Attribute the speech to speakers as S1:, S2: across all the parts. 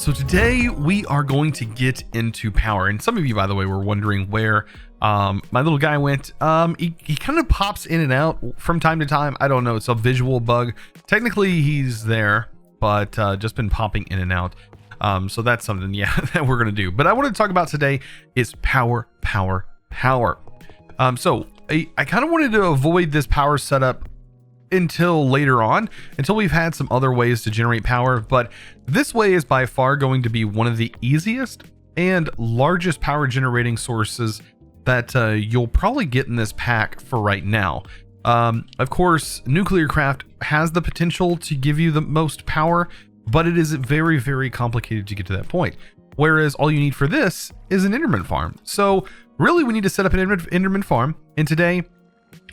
S1: So today we are going to get into power, and some of you, by the way, were wondering where my little guy went. He kind of pops in and out from time to time. I don't know, it's a visual bug. Technically he's there, but just been popping in and out. So that's something, yeah, that we're gonna do. But I wanted to talk about today is power. So I kind of wanted to avoid this power setup until later on, until we've had some other ways to generate power. But this way is by far going to be one of the easiest and largest power generating sources that you'll probably get in this pack for right now. Of course, nuclear craft has the potential to give you the most power, but it is very, very complicated to get to that point. Whereas all you need for this is an Enderman farm. So really we need to set up an Enderman farm, and today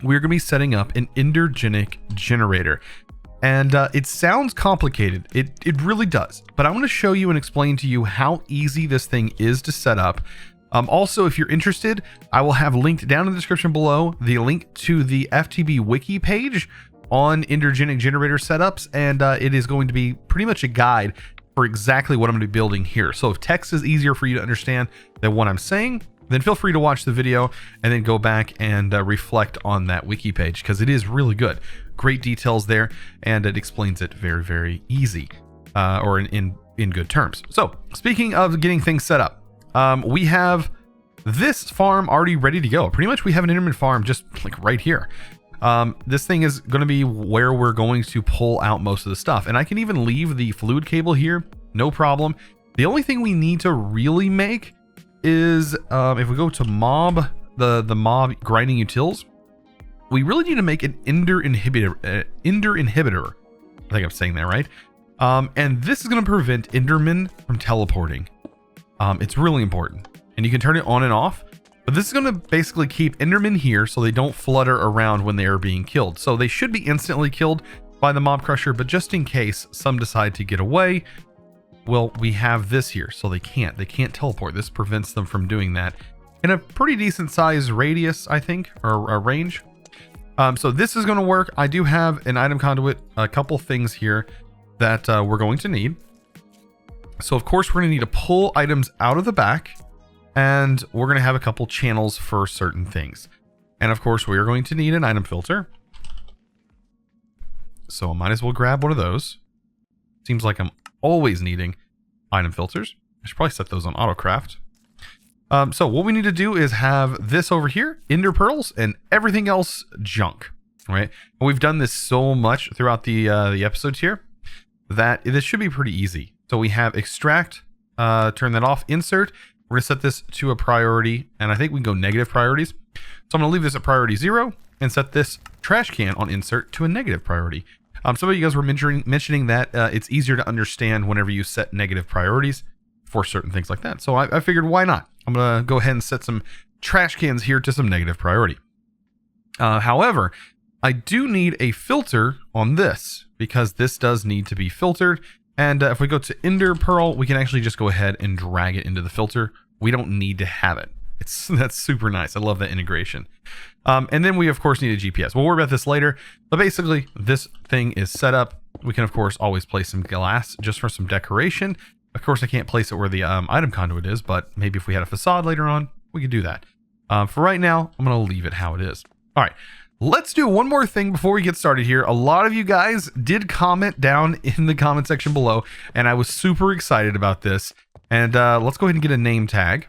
S1: we're going to be setting up an Endergenic generator. And it sounds complicated. It really does. But I want to show you and explain to you how easy this thing is to set up. Also, if you're interested, I will have linked down in the description below the link to the FTB wiki page on Endergenic generator setups. And it is going to be pretty much a guide for exactly what I'm going to be building here. So if text is easier for you to understand than what I'm saying, then feel free to watch the video and then go back and reflect on that wiki page, because it is really good. Great details there, and it explains it very, very easy, or in good terms. So speaking of getting things set up, we have this farm already ready to go. Pretty much we have an Enderman farm just like right here. This thing is going to be where we're going to pull out most of the stuff, and I can even leave the fluid cable here, no problem. The only thing we need to really make is if we go to mob, the mob grinding utils, we really need to make an ender inhibitor. I think I'm saying that right. And this is going to prevent Enderman from teleporting. It's really important, and you can turn it on and off, but this is going to basically keep Enderman here so they don't flutter around when they are being killed. So they should be instantly killed by the mob crusher, but just in case some decide to get away, well, we have this here, so they can't teleport. This prevents them from doing that in a pretty decent size radius, I think, or a range. So this is going to work. I do have an item conduit, a couple things here that we're going to need. So of course we're going to need to pull items out of the back, and we're going to have a couple channels for certain things. And of course we are going to need an item filter. So I might as well grab one of those. Seems like I'm always needing item filters. I should probably set those on autocraft. So what we need to do is have this over here, ender pearls, and everything else junk, right? And we've done this so much throughout the episodes here that this should be pretty easy. So we have extract, turn that off, insert. We're gonna set this to a priority, and I think we can go negative priorities. So I'm gonna leave this at priority 0 and set this trash can on insert to a negative priority. Some of you guys were mentioning that it's easier to understand whenever you set negative priorities for certain things like that. So I figured, why not? I'm going to go ahead and set some trash cans here to some negative priority. However, I do need a filter on this, because this does need to be filtered. And if we go to Ender Pearl, we can actually just go ahead and drag it into the filter. We don't need to have it. That's super nice. I love that integration. And then we of course need a GPS. We'll worry about this later, but basically this thing is set up. We can of course always place some glass just for some decoration. Of course I can't place it where the item conduit is, but maybe if we had a facade later on, we could do that. For right now, I'm going to leave it how it is. All right, let's do one more thing before we get started here. A lot of you guys did comment down in the comment section below, and I was super excited about this. And let's go ahead and get a name tag.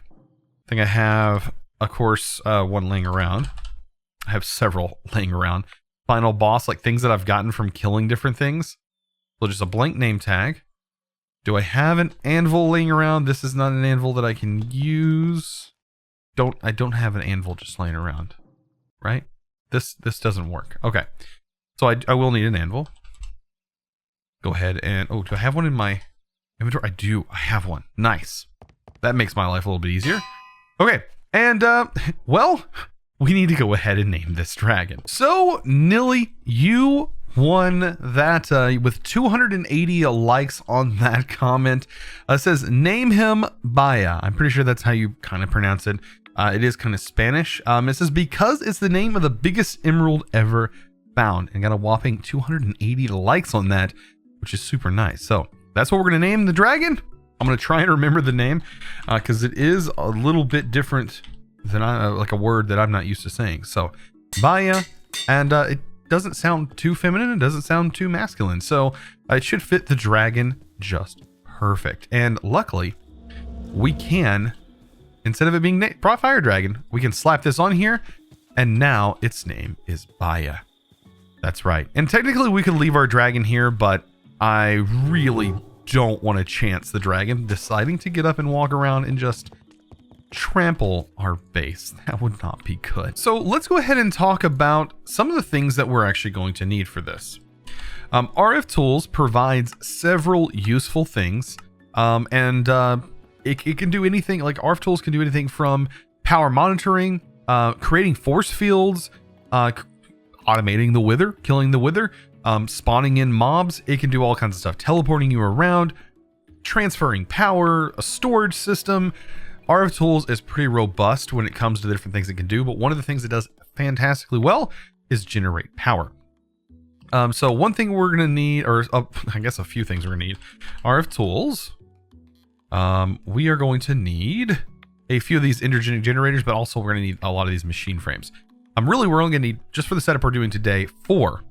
S1: I think I have, of course, one laying around. I have several laying around. Final boss, like things that I've gotten from killing different things. So just a blank name tag. Do I have an anvil laying around? This is not an anvil that I can use. I don't have an anvil just laying around, right? This doesn't work. Okay, so I will need an anvil. Go ahead and, oh, do I have one in my inventory? I do. I have one. Nice. That makes my life a little bit easier. Okay, and well, we need to go ahead and name this dragon. So Nilly, you won that with 280 likes on that comment. It says name him Baya. I'm pretty sure that's how you kind of pronounce it. It is kind of Spanish. It says because it's the name of the biggest emerald ever found, and got a whopping 280 likes on that, which is super nice. So that's what we're gonna name the dragon. I'm going to try and remember the name because it is a little bit different than like a word that I'm not used to saying. So Baya, and it doesn't sound too feminine. It doesn't sound too masculine. So it should fit the dragon just perfect. And luckily, we can, instead of it being Fire Dragon, we can slap this on here, and now its name is Baya. That's right. And technically we could leave our dragon here, but I really don't want to chance the dragon deciding to get up and walk around and just trample our base. That would not be good. So let's go ahead and talk about some of the things that we're actually going to need for this. RF Tools provides several useful things, and it can do anything. Like RF Tools can do anything from power monitoring, creating force fields, automating the wither, killing the wither, spawning in mobs. It can do all kinds of stuff, teleporting you around, transferring power, a storage system. RF Tools is pretty robust when it comes to the different things it can do, but one of the things it does fantastically well is generate power. So one thing we're going to need, or I guess a few things we're going to need. RF Tools. We are going to need a few of these Endergenic generators, but also we're going to need a lot of these machine frames. We're only going to need, just for the setup we're doing today, 4.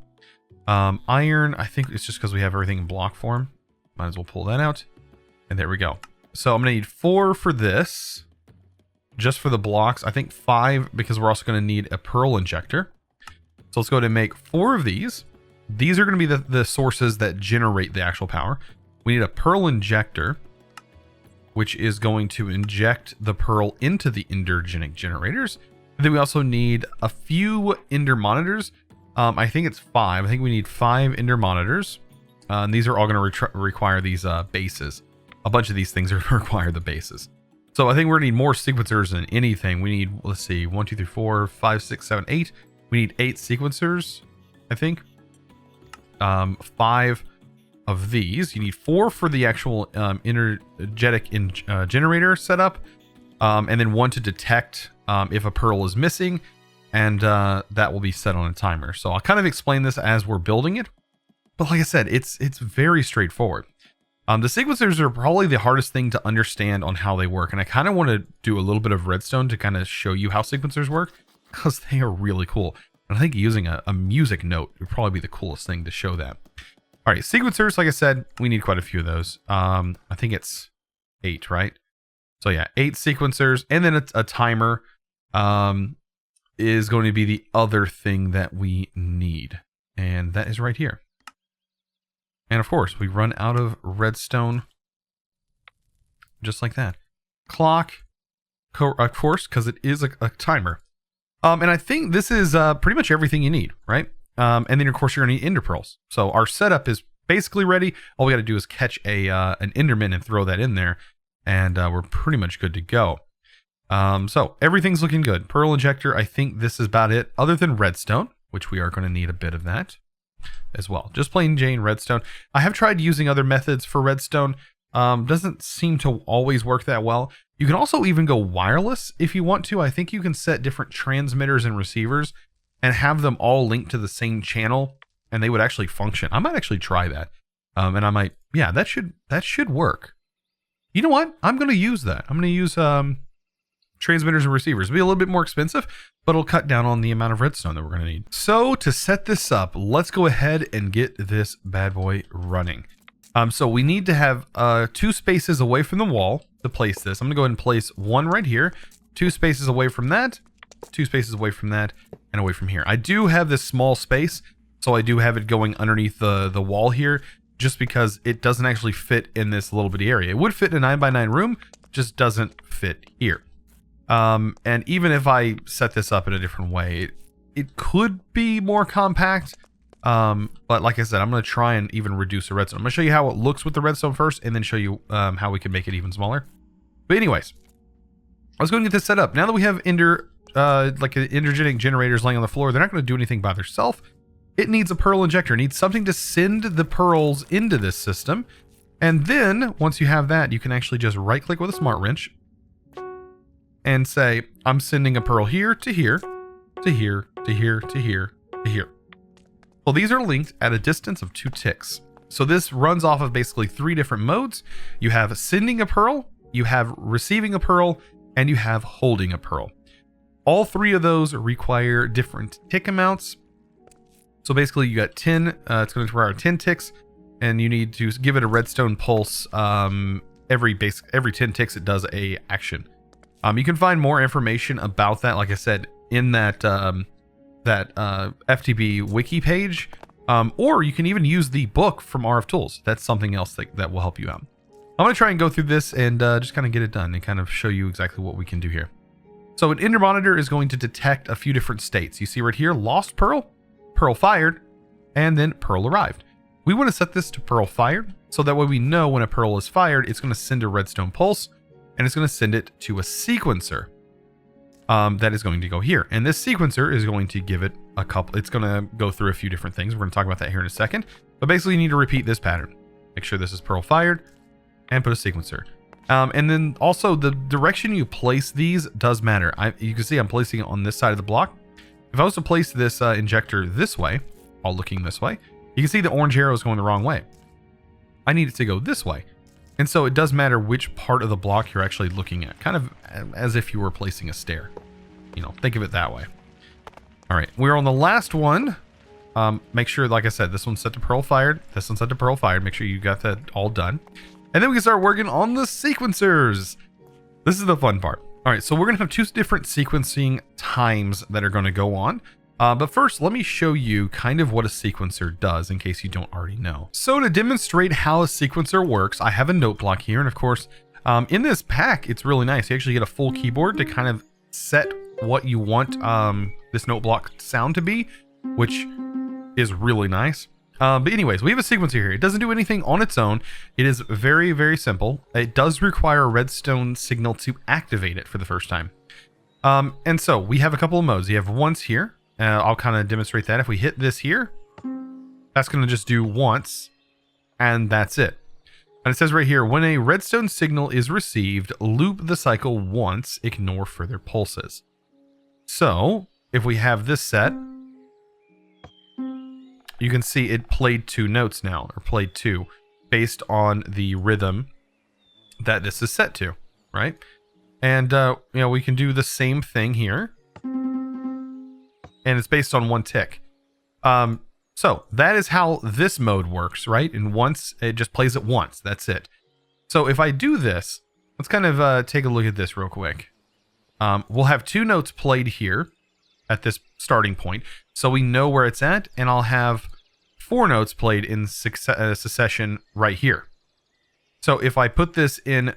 S1: Iron, I think it's just because we have everything in block form. Might as well pull that out. And there we go. So I'm going to need 4 for this, just for the blocks. I think 5 because we're also going to need a pearl injector. So let's go ahead and make 4 of these. These are going to be the sources that generate the actual power. We need a pearl injector, which is going to inject the pearl into the Endergenic generators. And then we also need a few Ender monitors. I think it's 5. I think we need 5 Ender monitors. And these are all going to require these bases. A bunch of these things are going to require the bases. So I think we're going to need more sequencers than anything. We need, let's see, 1, 2, 3, 4, 5, 6, 7, 8. We need 8 sequencers, I think. 5 of these. You need 4 for the actual energetic generator setup, and then 1 to detect if a pearl is missing, and that will be set on a timer. So I'll kind of explain this as we're building it, but like I said, it's very straightforward. The sequencers are probably the hardest thing to understand on how they work, and I kind of want to do a little bit of redstone to kind of show you how sequencers work, because they are really cool. And I think using a music note would probably be the coolest thing to show that. All right, sequencers, like I said, we need quite a few of those. I think it's 8, right? So yeah, 8 sequencers, and then a timer is going to be the other thing that we need. And that is right here. And of course, we run out of redstone just like that. Clock, of course, because it is a timer. And I think this is pretty much everything you need, right? And then, of course, you're going to need ender pearls. So our setup is basically ready. All we got to do is catch an Enderman and throw that in there, and we're pretty much good to go. So everything's looking good. Pearl injector, I think this is about it, other than redstone, which we are going to need a bit of that as well. Just plain Jane redstone. I have tried using other methods for redstone. Doesn't seem to always work that well. You can also even go wireless if you want to. I think you can set different transmitters and receivers and have them all linked to the same channel, and they would actually function. I might actually try that. And I might, yeah, that should work. You know what? I'm going to use that. I'm going to use transmitters and receivers. It'll be a little bit more expensive, but it'll cut down on the amount of redstone that we're going to need. So to set this up, let's go ahead and get this bad boy running. So we need to have 2 spaces away from the wall to place this. I'm going to go ahead and place 1 right here, 2 spaces away from that, 2 spaces away from that, and away from here. I do have this small space, so I do have it going underneath the wall here, just because it doesn't actually fit in this little bitty area. It would fit in a 9x9 room, just doesn't fit here. And even if I set this up in a different way, it could be more compact. But like I said, I'm going to try and even reduce the redstone. I'm going to show you how it looks with the redstone first, and then show you how we can make it even smaller. But anyways, let's go and get this set up. Now that we have Endergenic generators laying on the floor, they're not going to do anything by themselves. It needs a pearl injector. It needs something to send the pearls into this system. And then once you have that, you can actually just right click with a smart wrench and say, I'm sending a pearl here to here, to here, to here, to here, to here. Well, these are linked at a distance of 2 ticks. So this runs off of basically 3 different modes. You have sending a pearl, you have receiving a pearl, and you have holding a pearl. All 3 of those require different tick amounts. So basically you got 10, it's going to require 10 ticks, and you need to give it a redstone pulse. Every 10 ticks it does a action. You can find more information about that, like I said, in that FTB wiki page, or you can even use the book from RF Tools. That's something else that will help you out. I'm going to try and go through this and just kind of get it done and kind of show you exactly what we can do here. So an Ender monitor is going to detect a few different states. You see right here, lost pearl, pearl fired, and then pearl arrived. We want to set this to pearl fired, so that way we know when a pearl is fired, it's going to send a redstone pulse, and it's going to send it to a sequencer that is going to go here. And this sequencer is going to give it a couple, it's going to go through a few different things. We're going to talk about that here in a second. But basically you need to repeat this pattern. Make sure this is pearl fired, and put a sequencer. And then also the direction you place these does matter. You can see I'm placing it on this side of the block. If I was to place this injector this way, all looking this way, you can see the orange arrow is going the wrong way. I need it to go this way. And so it does matter which part of the block you're actually looking at, kind of as if you were placing a stair. You know, think of it that way. All right, we're on the last one. Make sure, like I said, this one's set to pearl fired. This one's set to pearl fired. Make sure you got that all done. And then we can start working on the sequencers. This is the fun part. All right, so we're going to have 2 different sequencing times that are going to go on. But first, let me show you kind of what a sequencer does in case you don't already know. So to demonstrate how a sequencer works, I have a note block here. And of course, in this pack, it's really nice. You actually get a full keyboard to kind of set what you want this note block sound to be, which is really nice. But anyways, we have a sequencer here. It doesn't do anything on its own. It is very, very simple. It does require a redstone signal to activate it for the first time. And so we have a couple of modes. You have once here. I'll kind of demonstrate that. If we hit this here, that's going to just do once, and that's it. And it says right here, when a redstone signal is received, loop the cycle once, ignore further pulses. So if we have this set, you can see it played 2 notes now, or played 2, based on the rhythm that this is set to, right? And, you know, we can do the same thing here. And it's based on 1 tick. So that is how this mode works, right? And once, it just plays it once. That's it. So if I do this, let's kind of take a look at this real quick. We'll have 2 notes played here at this starting point, so we know where it's at, and I'll have 4 notes played in succession right here. So if I put this in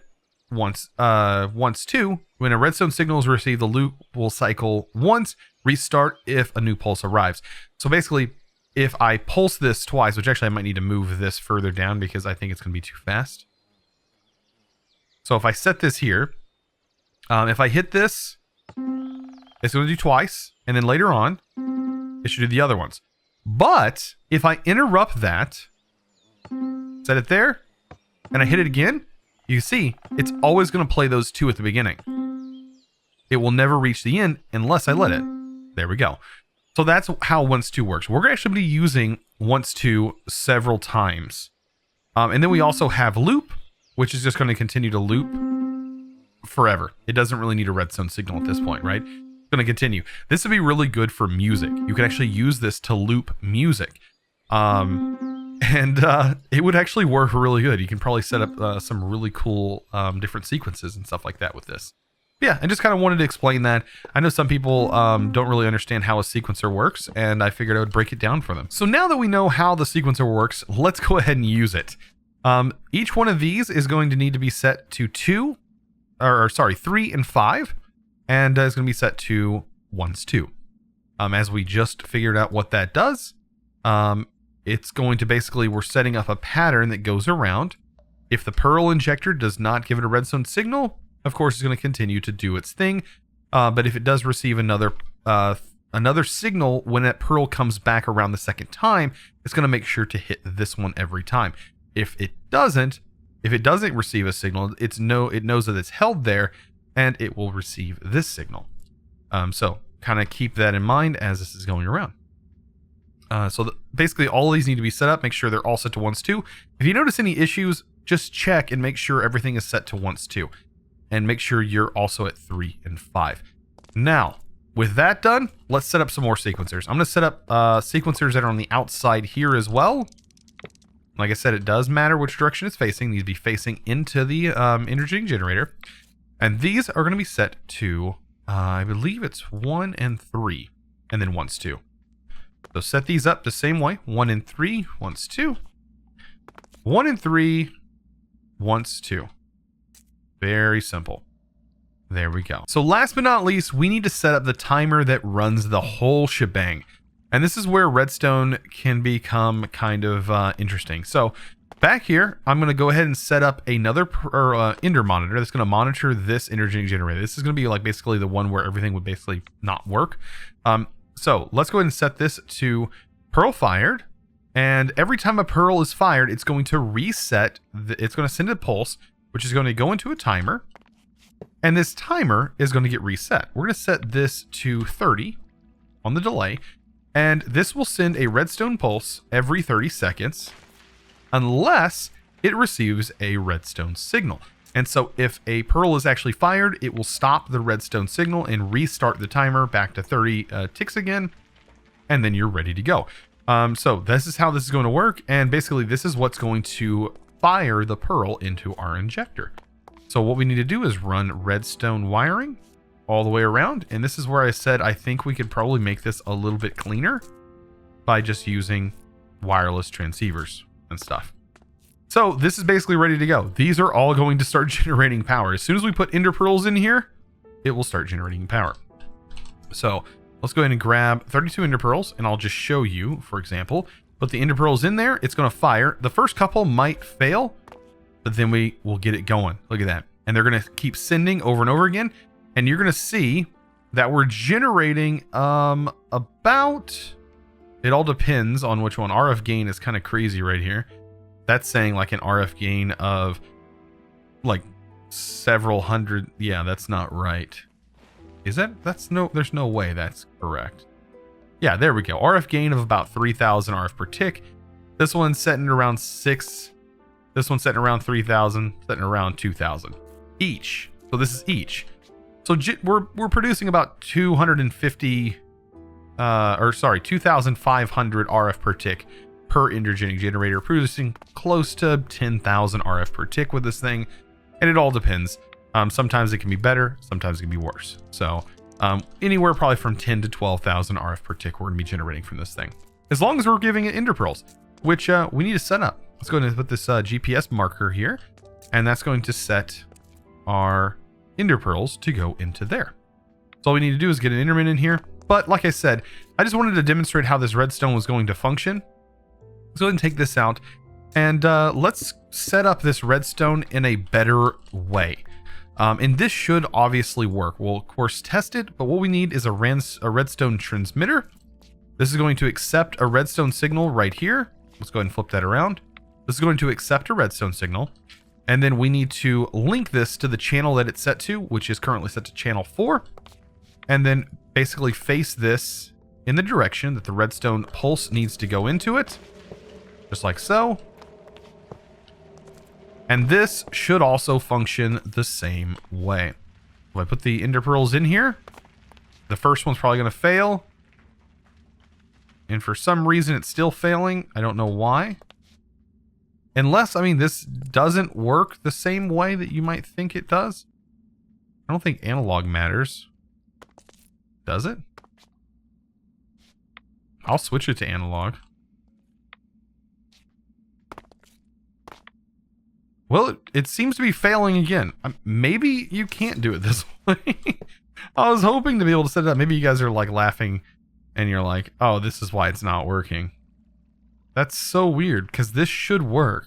S1: once 2, when a redstone signal is received, the loop will cycle once, restart if a new pulse arrives. So basically, if I pulse this twice, which actually I might need to move this further down because I think it's going to be too fast. So if I set this here, if I hit this, it's going to do twice, and then later on, it should do the other ones. But if I interrupt that, set it there, and I hit it again, you see, it's always going to play those 2 at the beginning. It will never reach the end unless I let it. There we go. So that's how once 2 works. We're actually going to be using once 2 several times. And then we also have loop, which is just going to continue to loop forever. It doesn't really need a redstone signal at this point, right? It's going to continue. This would be really good for music. You could actually use this to loop music. It would actually work really good. You can probably set up some really cool different sequences and stuff like that with this. Yeah, I just kind of wanted to explain that. I know some people don't really understand how a sequencer works, and I figured I would break it down for them. So now that we know how the sequencer works, let's go ahead and use it. Each one of these is going to need to be set to 3 and 5, and it's going to be set to once 2. As we just figured out what that does, it's going to basically, we're setting up a pattern that goes around. If the pearl injector does not give it a redstone signal, of course, it's going to continue to do its thing. But if it does receive another signal when that pearl comes back around the second time, it's going to make sure to hit this one every time. If it doesn't receive a signal, it knows that it's held there, and it will receive this signal. So kind of keep that in mind as this is going around. Basically all of these need to be set up. Make sure they're all set to once two. If you notice any issues, just check and make sure everything is set to once two. And make sure you're also at 3 and 5. Now, with that done, let's set up some more sequencers. I'm going to set up sequencers that are on the outside here as well. Like I said, it does matter which direction it's facing. These need to be facing into the Endergenic generator. And these are going to be set to, I believe it's 1 and 3. And then once 2. So set these up the same way. 1 and 3, once 2. 1 and 3, once 2. Very simple. There we go. So last but not least, we need to set up the timer that runs the whole shebang. And this is where redstone can become kind of interesting. So back here, I'm going to go ahead and set up another Ender monitor that's going to monitor this Endergenic generator. This is going to be like basically the one where everything would basically not work. So let's go ahead and set this to pearl fired. And every time a pearl is fired, it's going to reset. It's going to send a pulse, which is going to go into a timer. And this timer is going to get reset. We're going to set this to 30 on the delay. And this will send a redstone pulse every 30 seconds unless it receives a redstone signal. And so if a pearl is actually fired, it will stop the redstone signal and restart the timer back to 30 ticks again. And then you're ready to go. So this is how this is going to work. And basically this is what's going to fire the pearl into our injector. So what we need to do is run redstone wiring all the way around. And this is where I said I think we could probably make this a little bit cleaner by just using wireless transceivers and stuff. So this is basically ready to go. These are all going to start generating power. As soon as we put ender pearls in here, it will start generating power. So let's go ahead and grab 32 ender pearls, and I'll just show you, for example, put the ender pearls in there. It's going to fire. The first couple might fail, but then we will get it going. Look at that. And they're going to keep sending over and over again. And you're going to see that we're generating about, it all depends on which one. RF gain is kind of crazy right here. That's saying like an RF gain of like several hundred. Yeah, that's not right. Is that? There's no way that's correct. Yeah, there we go. RF gain of about 3,000 RF per tick. This one's setting around 6. This one's setting around 3,000, setting around 2,000 each. So this is each. So we're producing about 250, 2,500 RF per tick per Endergenic generator, producing close to 10,000 RF per tick with this thing. And it all depends. Sometimes it can be better, sometimes it can be worse. So anywhere probably from 10 to 12,000 RF per tick we're going to be generating from this thing. As long as we're giving it ender pearls, which we need to set up. Let's go ahead and put this GPS marker here. And that's going to set our ender pearls to go into there. So all we need to do is get an Enderman in here. But like I said, I just wanted to demonstrate how this redstone was going to function. Let's go ahead and take this out. And let's set up this redstone in a better way. And this should obviously work. We'll of course test it, but what we need is a redstone transmitter. This is going to accept a redstone signal right here. Let's go ahead and flip that around. This is going to accept a redstone signal. And then we need to link this to the channel that it's set to, which is currently set to channel 4. And then basically face this in the direction that the redstone pulse needs to go into it. Just like so. And this should also function the same way. If I put the ender pearls in here, the first one's probably going to fail. And for some reason it's still failing. I don't know why. Unless, I mean, this doesn't work the same way that you might think it does. I don't think analog matters. Does it? I'll switch it to analog. Well, it seems to be failing again. Maybe you can't do it this way. I was hoping to be able to set it up. Maybe you guys are like laughing and you're like, oh, this is why it's not working. That's so weird because this should work.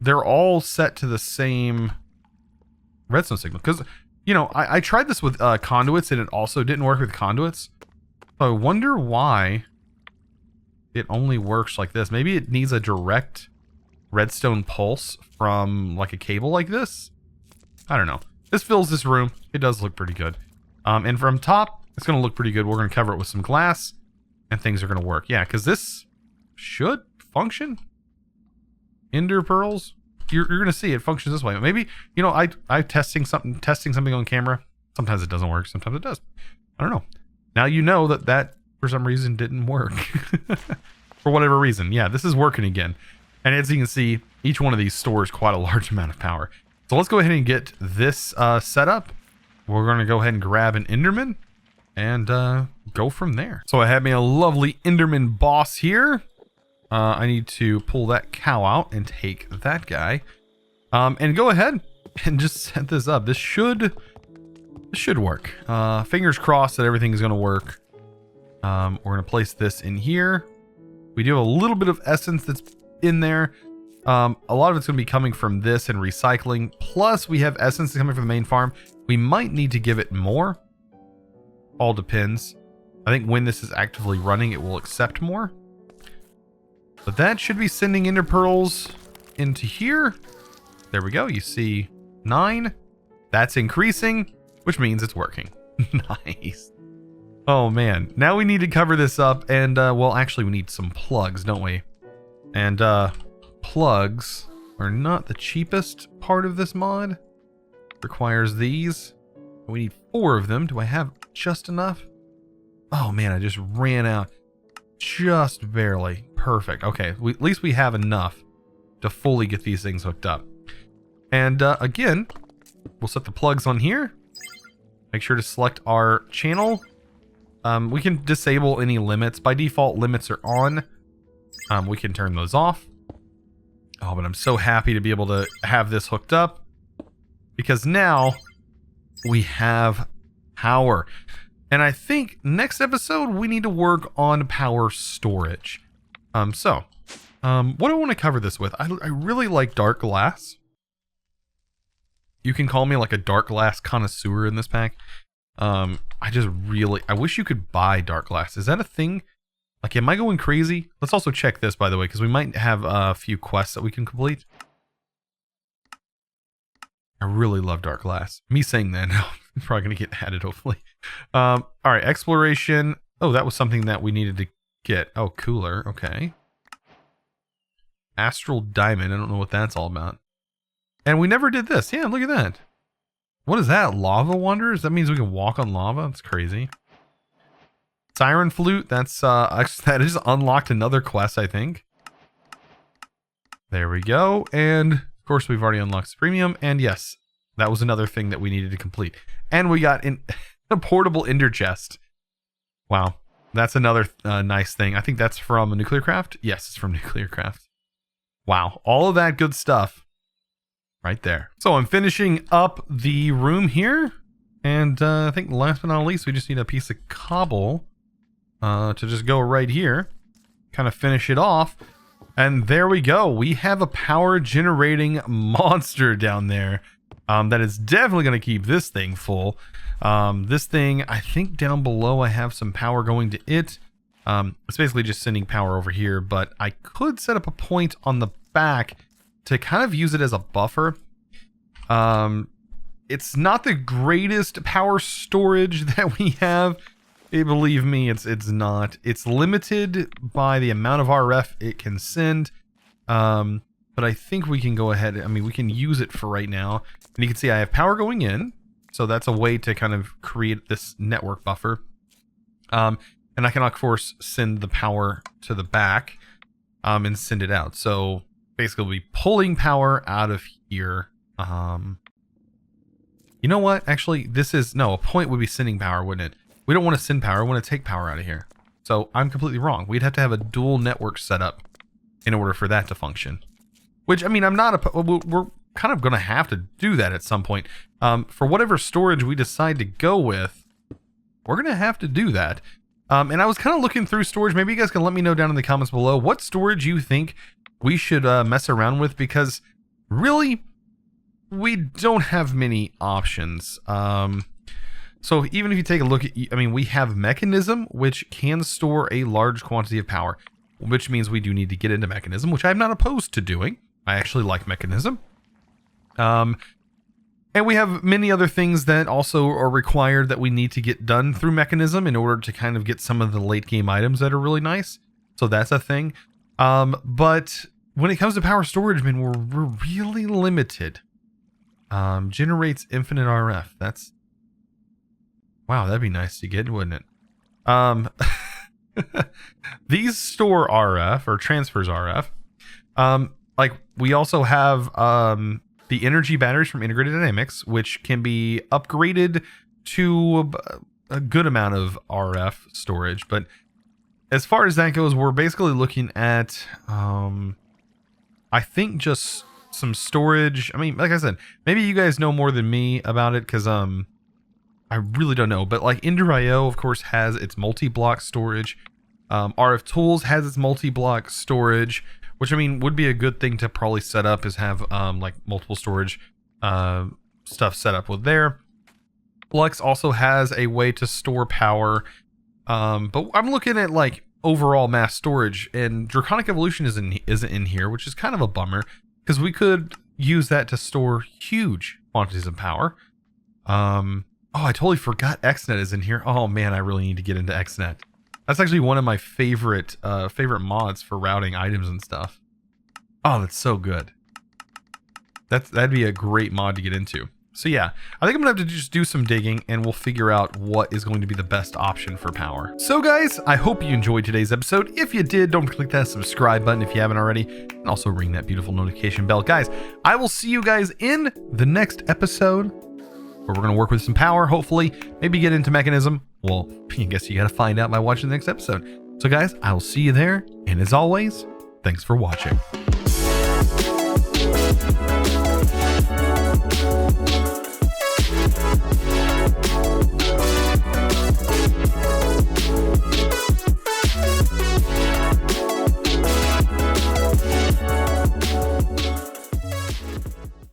S1: They're all set to the same redstone signal. Because, you know, I tried this with conduits and it also didn't work with conduits. So I wonder why it only works like this. Maybe it needs a direct redstone pulse from like a cable like this. I don't know. This fills this room. It does look pretty good. And from top, It's going to look pretty good. We're going to cover it with some glass, and things are going to work. Yeah, because this should function. Ender pearls. You're going to see it functions this way. Maybe, you know, I testing something on camera. Sometimes it doesn't work. Sometimes it does. I don't know. Now you know that for some reason didn't work. For whatever reason. Yeah, this is working again. And as you can see, each one of these stores quite a large amount of power. So let's go ahead and get this set up. We're going to go ahead and grab an Enderman and go from there. So I have me a lovely Enderman boss here. I need to pull that cow out and take that guy. And go ahead and just set this up. This should work. Fingers crossed that everything is going to work. We're going to place this in here. We do have a little bit of essence that's in there. A lot of it's going to be coming from this and recycling. Plus, we have essence coming from the main farm. We might need to give it more. All depends. I think when this is actively running, it will accept more. But that should be sending ender pearls into here. There we go. You see 9. That's increasing, which means it's working. Nice. Oh man. Now we need to cover this up. And well, actually we need some plugs, don't we? And plugs are not the cheapest part of this mod. Requires these. We need 4 of them. Do I have just enough? Oh man, I just ran out. Just barely. Perfect. Okay, at least we have enough to fully get these things hooked up. And again, we'll set the plugs on here. Make sure to select our channel. We can disable any limits. By default, limits are on. We can turn those off. Oh, but I'm so happy to be able to have this hooked up, because now we have power. And I think next episode we need to work on power storage. What do I want to cover this with? I really like dark glass. You can call me like a dark glass connoisseur in this pack. I wish you could buy dark glass. Is that a thing? Like, am I going crazy? Let's also check this, by the way, because we might have a few quests that we can complete. I really love dark glass. Me saying that now, I'm probably going to get added, hopefully. All right, exploration. Oh, that was something that we needed to get. Oh, cooler. Okay. Astral diamond. I don't know what that's all about. And we never did this. Yeah, look at that. What is that? Lava wanderers? That means we can walk on lava? That's crazy. Siren flute. That's that is unlocked another quest, I think. There we go. And of course, we've already unlocked premium. And yes, that was another thing that we needed to complete. And we got a portable ender chest. Wow. That's another nice thing. I think that's from a Nuclear Craft. Yes, it's from Nuclear Craft. Wow. All of that good stuff right there. So I'm finishing up the room here. And I think last but not least, we just need a piece of cobble to just go right here. Kind of finish it off. And there we go. We have a power generating monster down there. That is definitely going to keep this thing full. This thing, I think down below I have some power going to it. It's basically just sending power over here, but I could set up a point on the back to kind of use it as a buffer. It's not the greatest power storage that we have. Believe me, it's not. It's limited by the amount of RF it can send. But I think we can go ahead. I mean, we can use it for right now. And you can see I have power going in. So that's a way to kind of create this network buffer. And I can, of course, send the power to the back and send it out. So basically, we'll be pulling power out of here. You know what? Actually, a point would be sending power, wouldn't it? We don't want to send power. We want to take power out of here. So I'm completely wrong. We'd have to have a dual network set up in order for that to function. Which, I mean, we're kind of going to have to do that at some point. For whatever storage we decide to go with, we're going to have to do that. And I was kind of looking through storage. Maybe you guys can let me know down in the comments below what storage you think we should mess around with, because really, we don't have many options. So even if you take a look at, I mean, we have mechanism, which can store a large quantity of power, which means we do need to get into mechanism, which I'm not opposed to doing. I actually like mechanism. And we have many other things that also are required that we need to get done through Mechanism in order to kind of get some of the late game items that are really nice. So that's a thing. But when it comes to power storage, man, we're really limited. Generates infinite RF. That's, wow, that'd be nice to get, wouldn't it? These store RF or transfers RF. Like we also have the energy batteries from Integrated Dynamics, which can be upgraded to a good amount of RF storage. But as far as that goes, we're basically looking at, I think just some storage. I mean, like I said, maybe you guys know more than me about it because I really don't know. But like Ender.io, of course, has its multi-block storage. RF Tools has its multi-block storage, which I mean would be a good thing to probably set up, is have like multiple storage stuff set up with there. Flux also has a way to store power, but I'm looking at like overall mass storage, and Draconic Evolution isn't in here, which is kind of a bummer because we could use that to store huge quantities of power. Oh, I totally forgot XNet is in here. Oh man, I really need to get into XNet. That's actually one of my favorite mods for routing items and stuff. Oh, that's so good. That'd be a great mod to get into. So yeah, I think I'm gonna have to just do some digging and we'll figure out what is going to be the best option for power. So guys, I hope you enjoyed today's episode. If you did, don't click that subscribe button if you haven't already, and also ring that beautiful notification bell. Guys, I will see you guys in the next episode, where we're going to work with some power, hopefully, maybe get into Mechanism. Well, I guess you got to find out by watching the next episode. So guys, I will see you there. And as always, thanks for watching.